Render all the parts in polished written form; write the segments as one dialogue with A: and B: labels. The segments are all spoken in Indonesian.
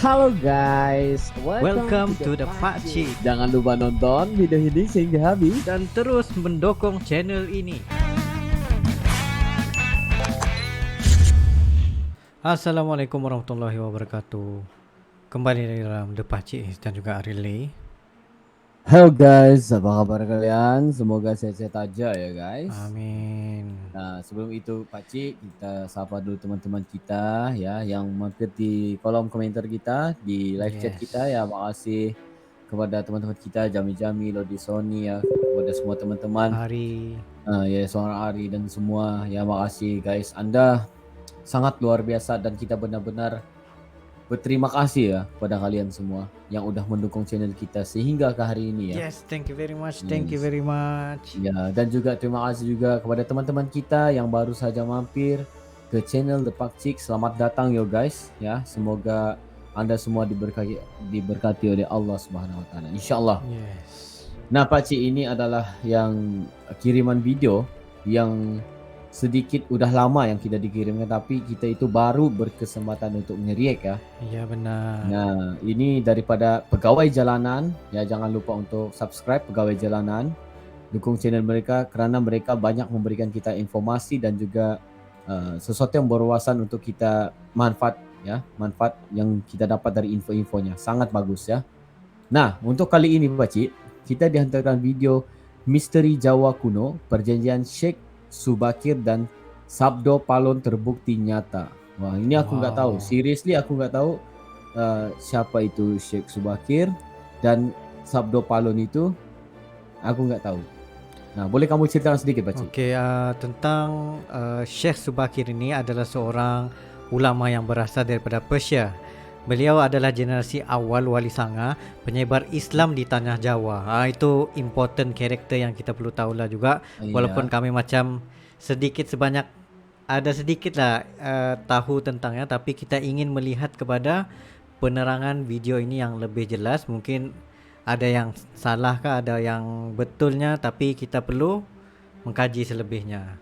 A: Halo guys,
B: Welcome to the Pakcik.
A: Jangan lupa nonton video ini sehingga habis
B: Dan terus mendukung channel ini. Assalamualaikum warahmatullahi wabarakatuh. Kembali dalam The Pakcik dan juga Relay.
A: Halo guys, apa kabar kalian? Semoga sehat-sehat aja ya guys.
B: Amin.
A: Nah sebelum itu Pakcik, kita sapa dulu teman-teman kita ya yang mampir di kolom komentar kita di live chat kita ya. Makasih kepada teman-teman kita Jami, Lodi Sony ya, kepada semua teman-teman.
B: Hari.
A: Ya seorang Ari dan semua ya, makasih guys. Anda sangat luar biasa dan kita benar-benar berterima kasih ya kepada kalian semua yang udah mendukung channel kita sehingga ke hari ini ya.
B: Yes, thank you very much. Thank you very much.
A: Ya, dan juga terima kasih juga kepada teman-teman kita yang baru saja mampir ke channel The Pakcik. Selamat datang yo guys ya. Semoga Anda semua diberkati oleh Allah Subhanahu wa taala. Insyaallah.
B: Yes.
A: Nah, Pakcik, ini adalah yang kiriman video yang sedikit udah lama yang kita dikirimkan, tapi kita itu baru berkesempatan untuk nge-react ya.
B: Iya benar.
A: Nah, ini daripada Pegawai Jalanan ya, jangan lupa untuk subscribe Pegawai Jalanan, dukung channel mereka karena mereka banyak memberikan kita informasi dan juga sesuatu yang berwawasan untuk kita manfaat yang kita dapat dari info-infonya, sangat bagus ya. Nah, untuk kali ini Pakcik, kita dihantarkan video Misteri Jawa Kuno, Perjanjian Syekh Subakir dan Sabdo Palon terbukti nyata. Wah, ini aku nggak tahu. Seriously aku nggak tahu siapa itu Syekh Subakir dan Sabdo Palon itu aku nggak tahu. Nah, boleh kamu ceritakan sedikit, Pakcik?
B: Oke, tentang Syekh Subakir ini adalah seorang ulama yang berasal daripada Persia. Beliau adalah generasi awal wali sanga penyebar Islam di tanah Jawa. Itu important karakter yang kita perlu tahulah juga. Walaupun kami macam sedikit sebanyak ada sedikit lah tahu tentangnya, tapi kita ingin melihat kepada penerangan video ini yang lebih jelas. Mungkin ada yang salah kah, ada yang betulnya, tapi kita perlu mengkaji selebihnya.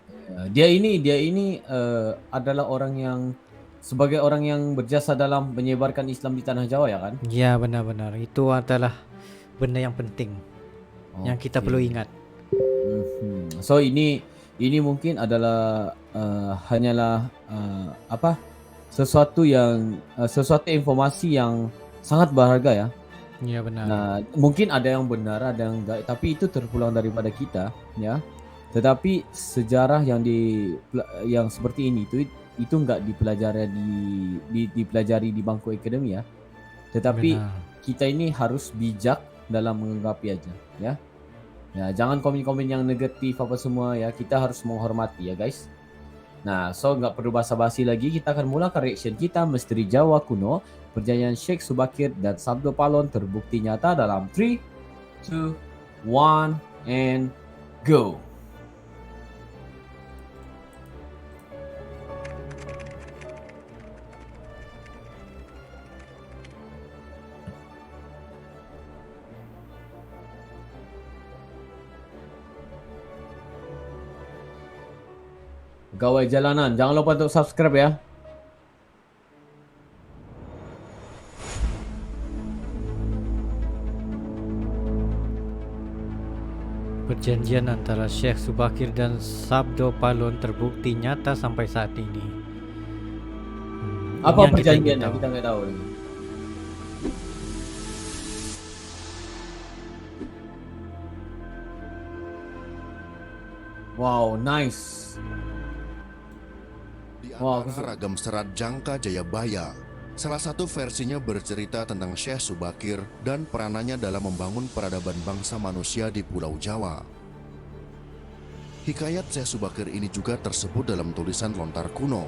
A: Dia ini adalah orang yang sebagai orang yang berjasa dalam menyebarkan Islam di tanah Jawa ya kan?
B: Ya, benar-benar. Itu adalah benda yang penting yang kita perlu ingat.
A: So ini mungkin adalah hanyalah sesuatu informasi yang sangat berharga ya.
B: Iya benar.
A: Nah, mungkin ada yang benar, ada yang enggak, tapi itu terpulang daripada kita ya. Tetapi sejarah yang seperti ini itu enggak dipelajari di bangku akademi ya. Tetapi kita ini harus bijak dalam menganggapi aja ya. Ya, jangan komen-komen yang negatif apa semua ya. Kita harus menghormati ya guys. Nah, so nggak perlu basa-basi lagi, kita akan mulakan reaction kita Misteri Jawa Kuno, Perjanjian Syekh Subakir dan Sabdo Palon terbukti nyata dalam 3, 2, 1, and go. Pegawai Jalanan, jangan lupa untuk subscribe ya.
B: Perjanjian antara Syekh Subakir dan Sabdo Palon terbukti nyata sampai saat ini.
A: Apa perjanjiannya? Kita nggak tahu lagi. Wow, nice.
C: Di antara ragam serat Jangka Jayabaya, salah satu versinya bercerita tentang Syekh Subakir dan peranannya dalam membangun peradaban bangsa manusia di Pulau Jawa. Hikayat Syekh Subakir ini juga tersebut dalam tulisan lontar kuno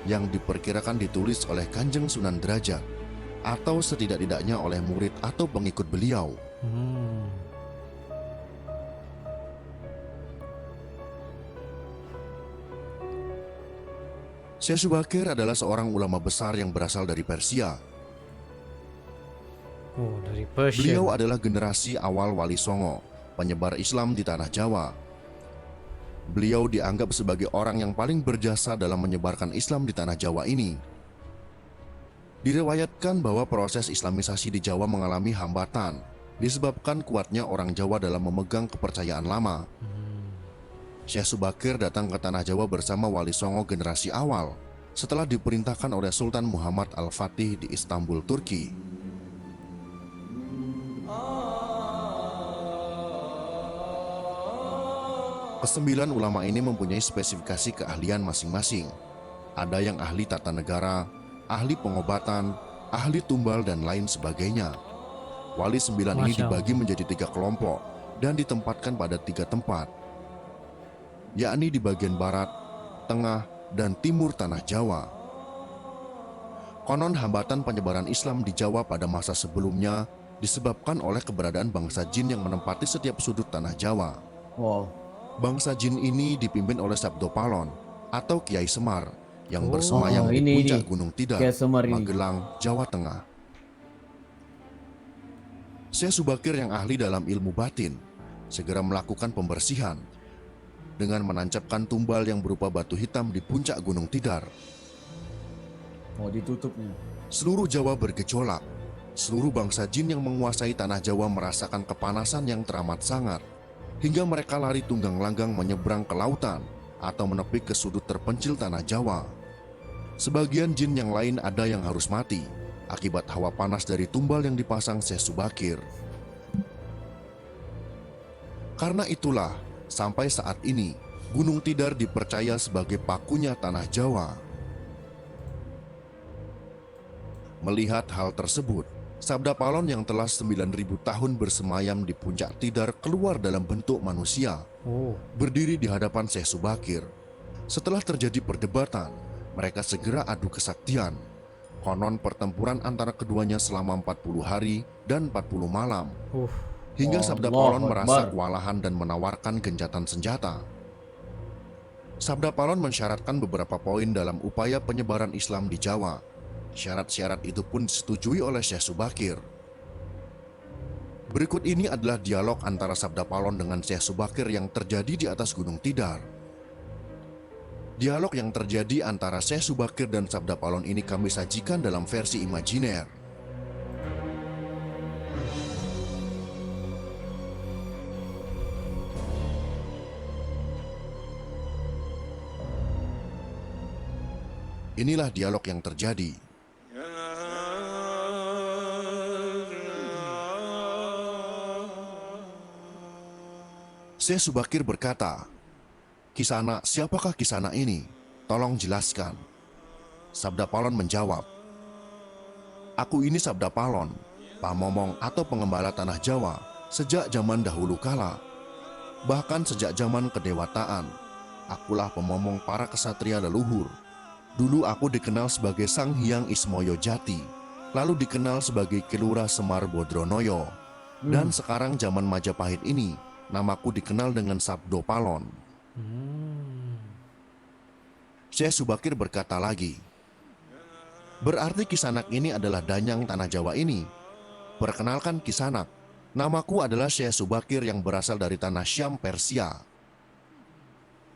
C: yang diperkirakan ditulis oleh Kanjeng Sunan Derajat atau setidak-tidaknya oleh murid atau pengikut beliau. Syekh Subakir adalah seorang ulama besar yang berasal dari Persia.
B: Dari Persia.
C: Beliau adalah generasi awal Wali Songo, penyebar Islam di tanah Jawa. Beliau dianggap sebagai orang yang paling berjasa dalam menyebarkan Islam di tanah Jawa ini. Diriwayatkan bahwa proses Islamisasi di Jawa mengalami hambatan disebabkan kuatnya orang Jawa dalam memegang kepercayaan lama. Syekh Subakir datang ke Tanah Jawa bersama Wali Songo generasi awal setelah diperintahkan oleh Sultan Muhammad Al-Fatih di Istanbul, Turki. Kesembilan ulama ini mempunyai spesifikasi keahlian masing-masing. Ada yang ahli tata negara, ahli pengobatan, ahli tumbal, dan lain sebagainya. Wali sembilan ini
B: Masya
C: dibagi
B: Allah.
C: menjadi 3 kelompok dan ditempatkan pada 3 tempat, yakni di bagian barat, tengah, dan timur tanah Jawa. Konon hambatan penyebaran Islam di Jawa pada masa sebelumnya disebabkan oleh keberadaan bangsa jin yang menempati setiap sudut tanah Jawa.
A: Wow.
C: Bangsa jin ini dipimpin oleh Sabdo Palon atau Kiai Semar yang
B: Oh,
C: bersemayam di
A: ini.
C: puncak Gunung Tidar,
A: Kiai Semar ini.
C: Magelang, Jawa Tengah. Syekh Subakir yang ahli dalam ilmu batin segera melakukan pembersihan dengan menancapkan tumbal yang berupa batu hitam di puncak Gunung Tidar.
A: Oh, ditutupnya.
C: Seluruh Jawa bergejolak. Seluruh bangsa jin yang menguasai tanah Jawa merasakan kepanasan yang teramat sangat, hingga mereka lari tunggang langgang menyeberang ke lautan atau menepi ke sudut terpencil tanah Jawa. Sebagian jin yang lain ada yang harus mati akibat hawa panas dari tumbal yang dipasang Syekh Subakir. Karena itulah, sampai saat ini, Gunung Tidar dipercaya sebagai pakunya tanah Jawa. Melihat hal tersebut, Sabda Palon yang telah 9.000 tahun bersemayam di puncak Tidar keluar dalam bentuk manusia,
B: Oh,
C: berdiri di hadapan Syekh Subakir. Setelah terjadi perdebatan, mereka segera adu kesaktian. Konon pertempuran antara keduanya selama 40 hari dan 40 malam, hingga Sabda
A: Allahu
C: Palon merasa
A: Akbar.
C: kewalahan dan menawarkan gencatan senjata. Sabda Palon mensyaratkan beberapa poin dalam upaya penyebaran Islam di Jawa. Syarat-syarat itu pun disetujui oleh Syekh Subakir. Berikut ini adalah dialog antara Sabda Palon dengan Syekh Subakir yang terjadi di atas Gunung Tidar. Dialog yang terjadi antara Syekh Subakir dan Sabda Palon ini kami sajikan dalam versi imajiner. Inilah dialog yang terjadi. Syekh Subakir berkata, "Kisana, siapakah Kisana ini? Tolong jelaskan." Sabda Palon menjawab, "Aku ini Sabda Palon, pamomong atau pengembala tanah Jawa sejak zaman dahulu kala. Bahkan sejak zaman kedewataan, akulah pemomong para kesatria leluhur. Dulu aku dikenal sebagai Sang Hyang Ismoyo Jati, lalu dikenal sebagai Kelura Semar Bodronoyo, dan sekarang zaman Majapahit ini, namaku dikenal dengan Sabdo Palon." Syekh Subakir berkata lagi, "Berarti Kisanak ini adalah danyang tanah Jawa ini. Perkenalkan Kisanak, namaku adalah Syekh Subakir yang berasal dari tanah Syam, Persia."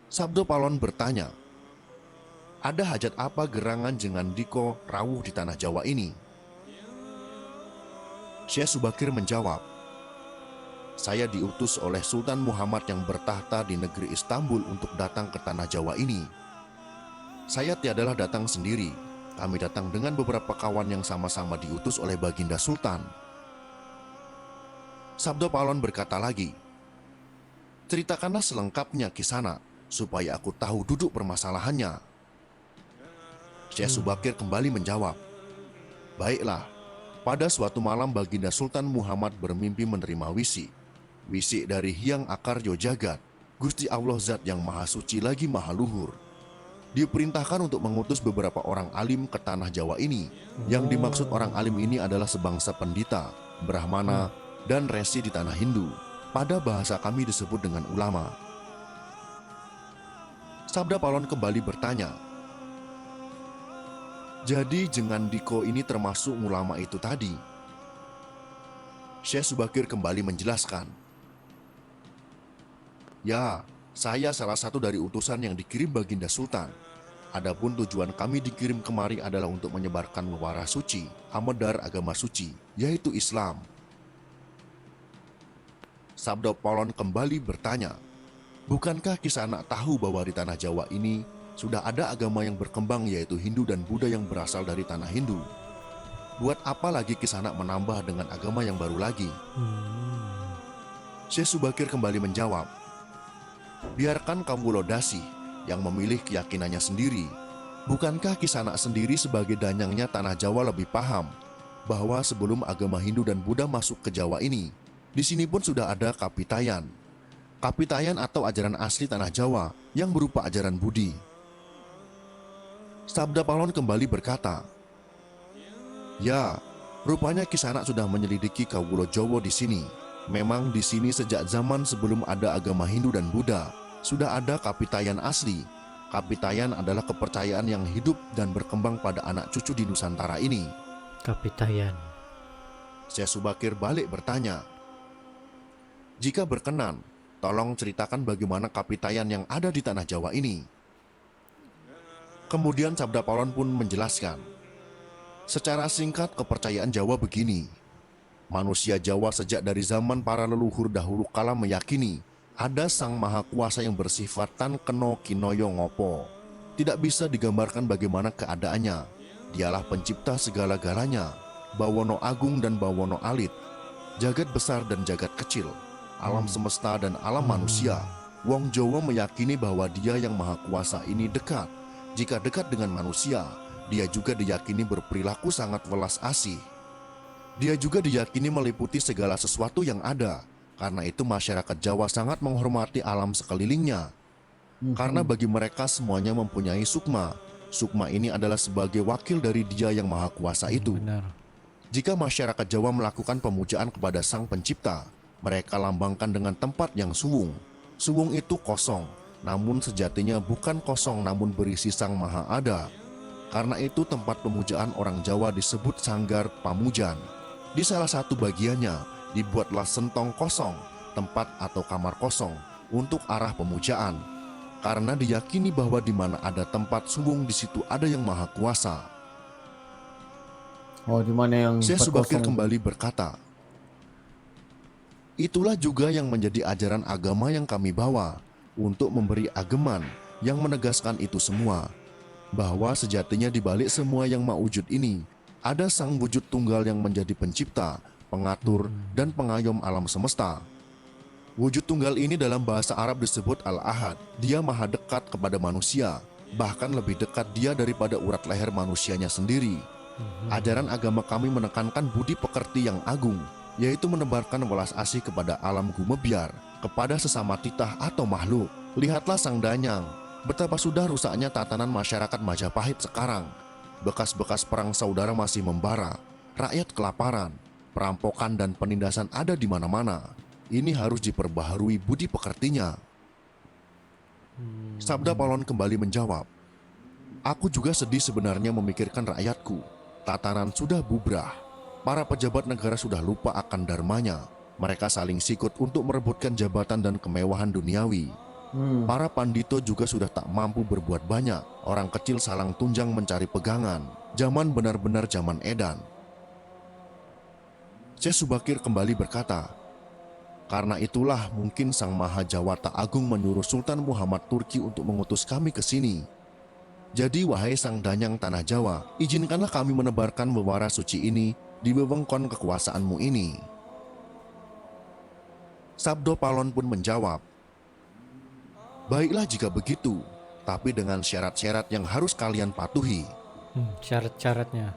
C: Sabdo Palon bertanya, "Ada hajat apa gerangan Jengan Diko rawuh di tanah Jawa ini?" Syekh Subakir menjawab, "Saya diutus oleh Sultan Muhammad yang bertahta di negeri Istanbul untuk datang ke tanah Jawa ini. Saya tiadalah datang sendiri, kami datang dengan beberapa kawan yang sama-sama diutus oleh Baginda Sultan." Sabdo Palon berkata lagi, "Ceritakanlah selengkapnya Kisana, supaya aku tahu duduk permasalahannya." Syekh Subakir kembali menjawab, "Baiklah, pada suatu malam Baginda Sultan Muhammad bermimpi menerima wisi. Wisi dari Hyang Akaryo Jagat, Gusti Allah Zat yang Maha Suci lagi Maha Luhur. Diperintahkan untuk mengutus beberapa orang alim ke tanah Jawa ini. Yang dimaksud orang alim ini adalah sebangsa pendita, brahmana, dan resi di tanah Hindu. Pada bahasa kami disebut dengan ulama." Sabda Palon kembali bertanya, "Jadi Jengan Diko ini termasuk ulama itu tadi?" Syekh Subakir kembali menjelaskan, "Ya, saya salah satu dari utusan yang dikirim Baginda Sultan. Adapun tujuan kami dikirim kemari adalah untuk menyebarkan wara suci, amadar agama suci, yaitu Islam. Sabda Polon kembali bertanya, bukankah Kisanak tahu bahwa di tanah Jawa ini sudah ada agama yang berkembang yaitu Hindu dan Buddha yang berasal dari tanah Hindu? Buat apa lagi Kisanak menambah dengan agama yang baru lagi? Syekh Subakir kembali menjawab, biarkan kaum Wulodasi yang memilih keyakinannya sendiri. Bukankah Kisanak sendiri sebagai danyangnya tanah Jawa lebih paham bahwa sebelum agama Hindu dan Buddha masuk ke Jawa ini, di sini pun sudah ada Kapitayan. Kapitayan atau ajaran asli tanah Jawa yang berupa ajaran Budi. Sabda Palon kembali berkata, ya, rupanya Kisanak sudah menyelidiki Kawulo Jowo di sini. Memang di sini sejak zaman sebelum ada agama Hindu dan Buddha, sudah ada Kapitayan asli. Kapitayan adalah kepercayaan yang hidup dan berkembang pada anak cucu di Nusantara ini.
B: Kapitayan.
C: Syekh Subakir balik bertanya, jika berkenan, tolong ceritakan bagaimana Kapitayan yang ada di tanah Jawa ini. Kemudian Sabda Palon pun menjelaskan, secara singkat kepercayaan Jawa begini. Manusia Jawa sejak dari zaman para leluhur dahulu kala meyakini ada Sang Maha Kuasa yang bersifat tan keno kinoyo ngopo. Tidak bisa digambarkan bagaimana keadaannya. Dialah pencipta segala-galanya, Bawono Agung dan Bawono Alit, jagat besar dan jagat kecil, alam semesta dan alam manusia. Wong Jawa meyakini bahwa Dia yang Maha Kuasa ini dekat. Jika dekat dengan manusia, Dia juga diyakini berperilaku sangat welas asih. Dia juga diyakini meliputi segala sesuatu yang ada. Karena itu masyarakat Jawa sangat menghormati alam sekelilingnya. Karena bagi mereka semuanya mempunyai sukma. Sukma ini adalah sebagai wakil dari Dia yang Maha Kuasa itu.
B: Benar.
C: Jika masyarakat Jawa melakukan pemujaan kepada Sang Pencipta, mereka lambangkan dengan tempat yang suwung. Suwung itu kosong, namun sejatinya bukan kosong namun berisi Sang Maha Ada. Karena itu tempat pemujaan orang Jawa disebut Sanggar Pamujan. Di salah satu bagiannya dibuatlah sentong kosong, tempat atau kamar kosong untuk arah pemujaan. Karena diyakini bahwa di mana ada tempat suwung di situ ada yang Maha Kuasa.
A: Oh, di mana yang
C: Syekh Subakir
A: 40
C: kembali berkata, itulah juga yang menjadi ajaran agama yang kami bawa untuk memberi ageman yang menegaskan itu semua. Bahwa sejatinya di balik semua yang maujud ini ada Sang Wujud Tunggal yang menjadi pencipta, pengatur, dan pengayom alam semesta. Wujud Tunggal ini dalam bahasa Arab disebut Al-Ahad. Dia maha dekat kepada manusia, bahkan lebih dekat Dia daripada urat leher manusianya sendiri. Ajaran agama kami menekankan budi pekerti yang agung, yaitu menebarkan welas asih kepada alam gumebyar, kepada sesama titah atau makhluk. Lihatlah Sang Danyang, betapa sudah rusaknya tatanan masyarakat Majapahit sekarang. Bekas-bekas perang saudara masih membara, rakyat kelaparan, perampokan dan penindasan ada di mana-mana. Ini harus diperbaharui budi pekertinya. Sabda Palon kembali menjawab, aku juga sedih sebenarnya memikirkan rakyatku. Tatanan sudah bubrah, para pejabat negara sudah lupa akan dharmanya. Mereka saling sikut untuk merebutkan jabatan dan kemewahan duniawi. Para pandito juga sudah tak mampu berbuat banyak. Orang kecil salang tunjang mencari pegangan. Zaman benar-benar zaman edan. Syekh Subakir kembali berkata, karena itulah mungkin Sang Maha Jawata Agung menyuruh Sultan Muhammad Turki untuk mengutus kami ke sini. Jadi wahai Sang Danyang Tanah Jawa, izinkanlah kami menebarkan wewara suci ini di wewengkon kekuasaanmu ini. Sabdo Palon pun menjawab, baiklah jika begitu, tapi dengan syarat-syarat yang harus kalian patuhi.
B: Syarat-syaratnya.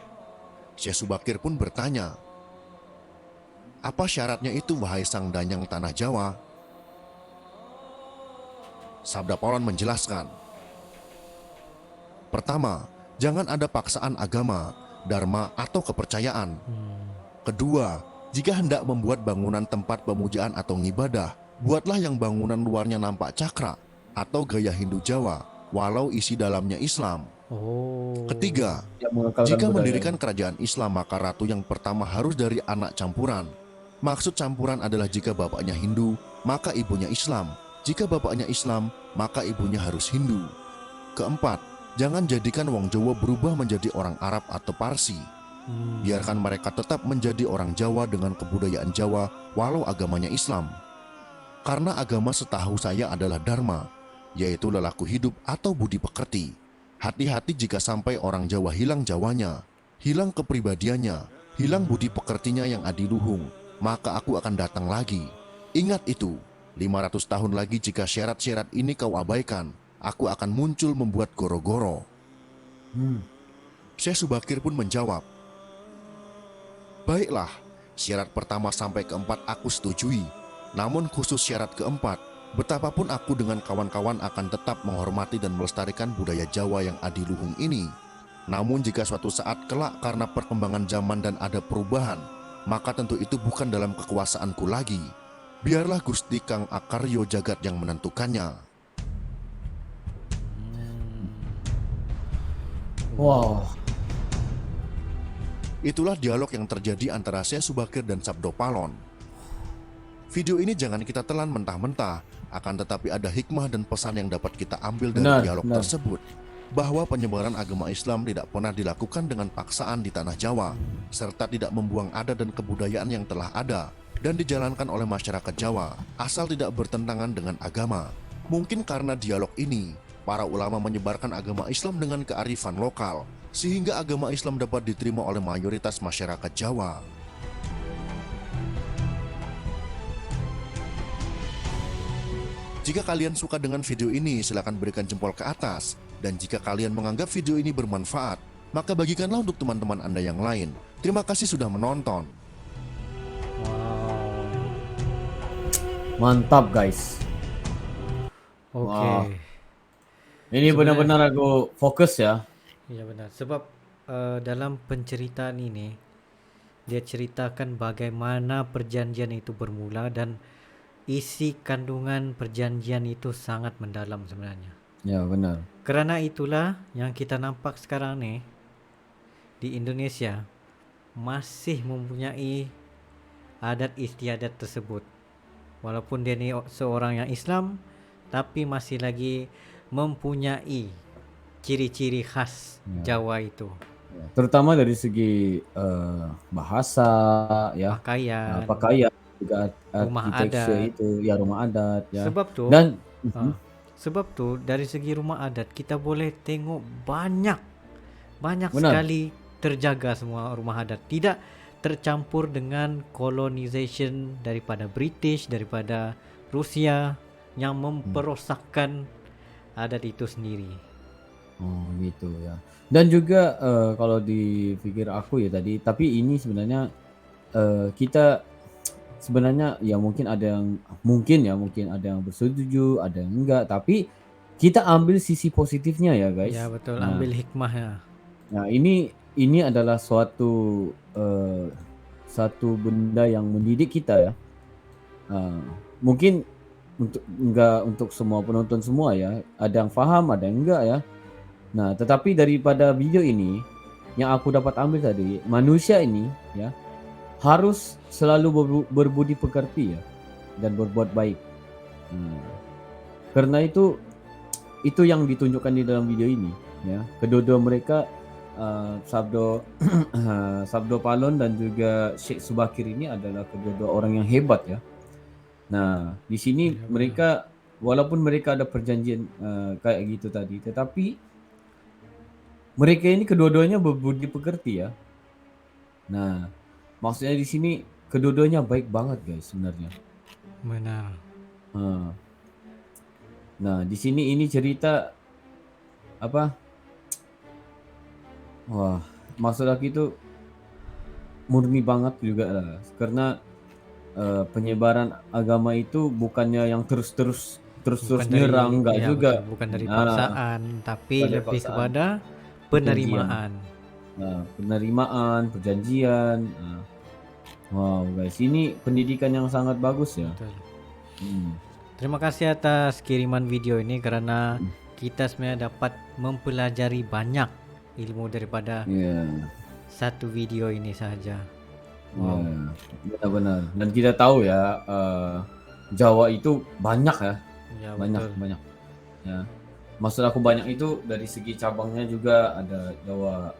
C: Syekh Subakir pun bertanya, apa syaratnya itu wahai Sang Danyang Tanah Jawa? Sabda Palon menjelaskan, pertama, jangan ada paksaan agama, dharma atau kepercayaan. Kedua, jika hendak membuat bangunan tempat pemujaan atau ngibadah, buatlah yang bangunan luarnya nampak cakra atau gaya Hindu Jawa, walau isi dalamnya Islam. Ketiga, jika mendirikan kerajaan Islam, maka ratu yang pertama harus dari anak campuran. Maksud campuran adalah jika bapaknya Hindu, maka ibunya Islam. Jika bapaknya Islam, maka ibunya harus Hindu. Keempat, Jangan jadikan wong Jawa berubah menjadi orang Arab atau Parsi. Biarkan mereka tetap menjadi orang Jawa dengan kebudayaan Jawa walau agamanya Islam. Karena agama setahu saya adalah dharma, yaitu lelaku hidup atau budi pekerti. Hati-hati jika sampai orang Jawa hilang Jawanya, hilang kepribadiannya, hilang budi pekertinya yang adiluhung, maka aku akan datang lagi. Ingat itu, 500 tahun lagi jika syarat-syarat ini kau abaikan, aku akan muncul membuat goro-goro. Syekh Subakir pun menjawab, baiklah, syarat pertama sampai keempat aku setujui. Namun khusus syarat keempat, betapapun aku dengan kawan-kawan akan tetap menghormati dan melestarikan budaya Jawa yang adiluhung ini. Namun jika suatu saat kelak karena perkembangan zaman dan ada perubahan, maka tentu itu bukan dalam kekuasaanku lagi. Biarlah Gusti Kang Akaryo Jagat yang menentukannya.
A: Wow.
C: Itulah dialog yang terjadi antara Syekh Subakir dan Sabdo Palon. Video ini jangan kita telan mentah-mentah, akan tetapi ada hikmah dan pesan yang dapat kita ambil dari dialog tersebut. Bahwa penyebaran agama Islam tidak pernah dilakukan dengan paksaan di tanah Jawa, serta tidak membuang adat dan kebudayaan yang telah ada dan dijalankan oleh masyarakat Jawa, asal tidak bertentangan dengan agama. Mungkin karena dialog ini, para ulama menyebarkan agama Islam dengan kearifan lokal, sehingga agama Islam dapat diterima oleh mayoritas masyarakat Jawa. Jika kalian suka dengan video ini, silakan berikan jempol ke atas. Dan jika kalian menganggap video ini bermanfaat, maka bagikanlah untuk teman-teman Anda yang lain. Terima kasih sudah menonton.
A: Mantap guys.
B: Oke.
A: Wah. Ini benar-benar aku fokus ya.
B: Iya benar. Sebab dalam penceritaan ini dia ceritakan bagaimana perjanjian itu bermula dan isi kandungan perjanjian itu sangat mendalam sebenarnya.
A: Ya benar.
B: Kerana itulah yang kita nampak sekarang nih di Indonesia masih mempunyai adat istiadat tersebut. Walaupun dia ni seorang yang Islam, tapi masih lagi mempunyai ciri-ciri khas Jawa itu.
A: Terutama dari segi bahasa, ya, pakaian, juga
B: rumah
A: arsitektur
B: adat.
A: itu, ya rumah adat, ya.
B: Sebab tu,
A: Dan
B: sebab tu dari segi rumah adat kita boleh tengok banyak
A: Benar.
B: sekali terjaga semua rumah adat. Tidak tercampur dengan colonization daripada British, daripada Rusia yang memperosakkan adat itu sendiri.
A: Oh gitu ya. Dan juga kalau dipikir aku ya tadi, tapi ini sebenarnya kita sebenarnya ya mungkin ada yang bersetuju, ada yang enggak, tapi kita ambil sisi positifnya ya guys.
B: Ya betul,
A: Nah,
B: ambil hikmahnya.
A: nah ini adalah suatu benda yang mendidik kita ya. Mungkin enggak untuk semua penonton semua ya, ada yang paham, ada yang enggak ya. Nah, tetapi daripada video ini yang aku dapat ambil tadi, manusia ini ya harus selalu berbudi pekerti ya dan berbuat baik. Karena itu yang ditunjukkan di dalam video ini ya. Kedua-dua mereka Sabdo Palon dan juga Syekh Subakir ini adalah kedua-dua orang yang hebat ya. Nah, di sini mereka walaupun mereka ada perjanjian kayak gitu tadi, tetapi mereka ini kedua-duanya berbudi pekerti ya. Nah, maksudnya di sini kedua-duanya baik banget guys sebenarnya.
B: Benar.
A: Nah, di sini ini cerita apa? Wah, maksud aku itu murni banget juga lah. Karena penyebaran agama itu bukannya yang terus nyerang, enggak
B: ya
A: juga.
B: Betul, bukan dari paksaan, tapi
A: bukan dari
B: lebih
A: paksaan.
B: kepada penerimaan.
A: Nah, penerimaan, perjanjian. Wow guys, ini pendidikan yang sangat bagus ya.
B: Betul. Terima kasih atas kiriman video ini karena kita sebenarnya dapat mempelajari banyak ilmu daripada satu video ini saja. Wow.
A: Benar-benar. Dan kita tahu ya Jawa itu banyak ya.
B: Ya,
A: banyak
B: betul.
A: banyak. Ya. maksud aku banyak itu dari segi cabangnya juga ada Jawa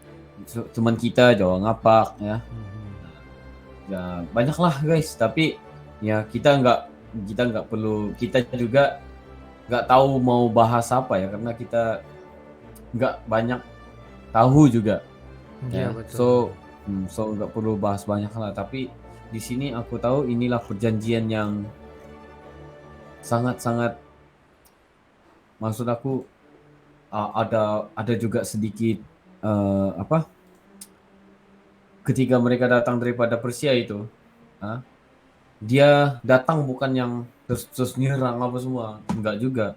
A: teman kita Jawa Ngapak ya. Ya banyak lah guys, tapi ya kita nggak perlu, kita juga nggak tahu mau bahas apa ya, karena kita nggak banyak tahu juga
B: Iya,
A: ya.
B: betul.
A: So nggak perlu bahas banyak lah, tapi di sini aku tahu inilah perjanjian yang sangat-sangat, maksud aku ada juga sedikit apa, ketika mereka datang daripada Persia itu, dia datang bukan yang terus nyerang apa semua, enggak juga.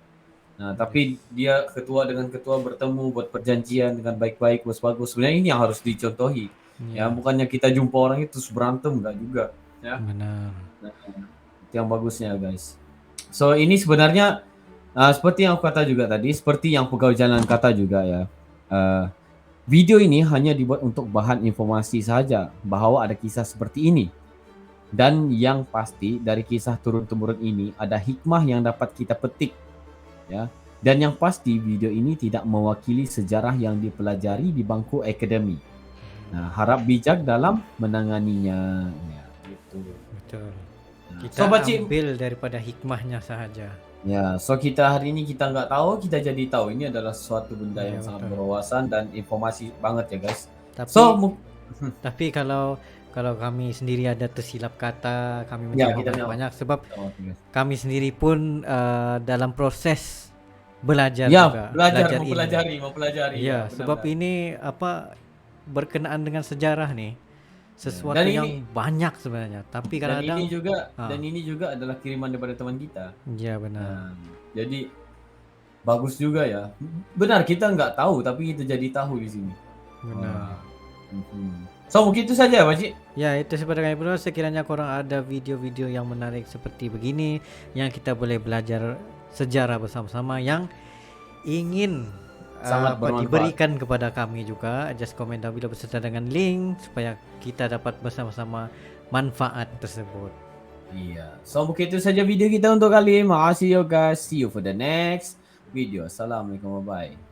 A: Nah, tapi dia ketua dengan ketua bertemu buat perjanjian dengan baik-baik, bagus-bagus. Sebenarnya ini yang harus dicontohi. Ya,
B: Iya,
A: bukannya kita jumpa orang itu terus berantem, enggak juga. Ya,
B: benar.
A: nah, itu yang bagusnya, guys. So, ini sebenarnya seperti yang aku kata juga tadi, seperti yang pegawai jalan kata juga ya. Video ini hanya dibuat untuk bahan informasi saja bahwa ada kisah seperti ini. Dan yang pasti dari kisah turun-temurun ini ada hikmah yang dapat kita petik ya. Dan yang pasti video ini tidak mewakili sejarah yang dipelajari di bangku akademi. Nah, harap bijak dalam menanganinya ya, gitu.
B: Betul.
A: Nah,
B: Kita
A: so Pakcik,
B: ambil daripada hikmahnya sahaja.
A: ya, so kita hari ini kita nggak tahu, kita jadi tahu. Ini adalah suatu benda
B: Iya,
A: yang sangat
B: betul.
A: berwawasan dan informasi banget ya guys.
B: Tapi
A: So,
B: tapi kalau kami sendiri ada tersilap kata, kami
A: Ya,
B: menjawab
A: kita minta
B: banyak sebab
A: oh, guys.
B: kami sendiri pun dalam proses belajar
A: Ya,
B: juga,
A: belajar,
B: ilmu.
A: mempelajari.
B: Iya,
A: Ya,
B: sebab
A: benar-benar.
B: ini apa berkenaan dengan sejarah nih. Sesuatu
A: Dan
B: yang
A: ini-
B: banyak sebenarnya, tapi
A: Dan
B: kadang-kadang
A: ini juga adalah kiriman daripada teman kita.
B: iya benar.
A: Nah, jadi bagus juga ya. Benar, kita nggak tahu tapi kita jadi tahu di sini.
B: Benar.
A: So mungkin itu saja Pak Cik.
B: Ya, itu seperti kami pun sekiranya korang ada video-video yang menarik seperti begini yang kita boleh belajar sejarah bersama-sama yang ingin
A: Sangat bermanfaat.
B: diberikan kepada kami juga, just komen down below beserta dengan link supaya kita dapat bersama-sama manfaat tersebut.
A: Iya. So mungkin itu saja video kita untuk kali ini. Makasih yo guys. See you for the next video. Assalamualaikum, bye.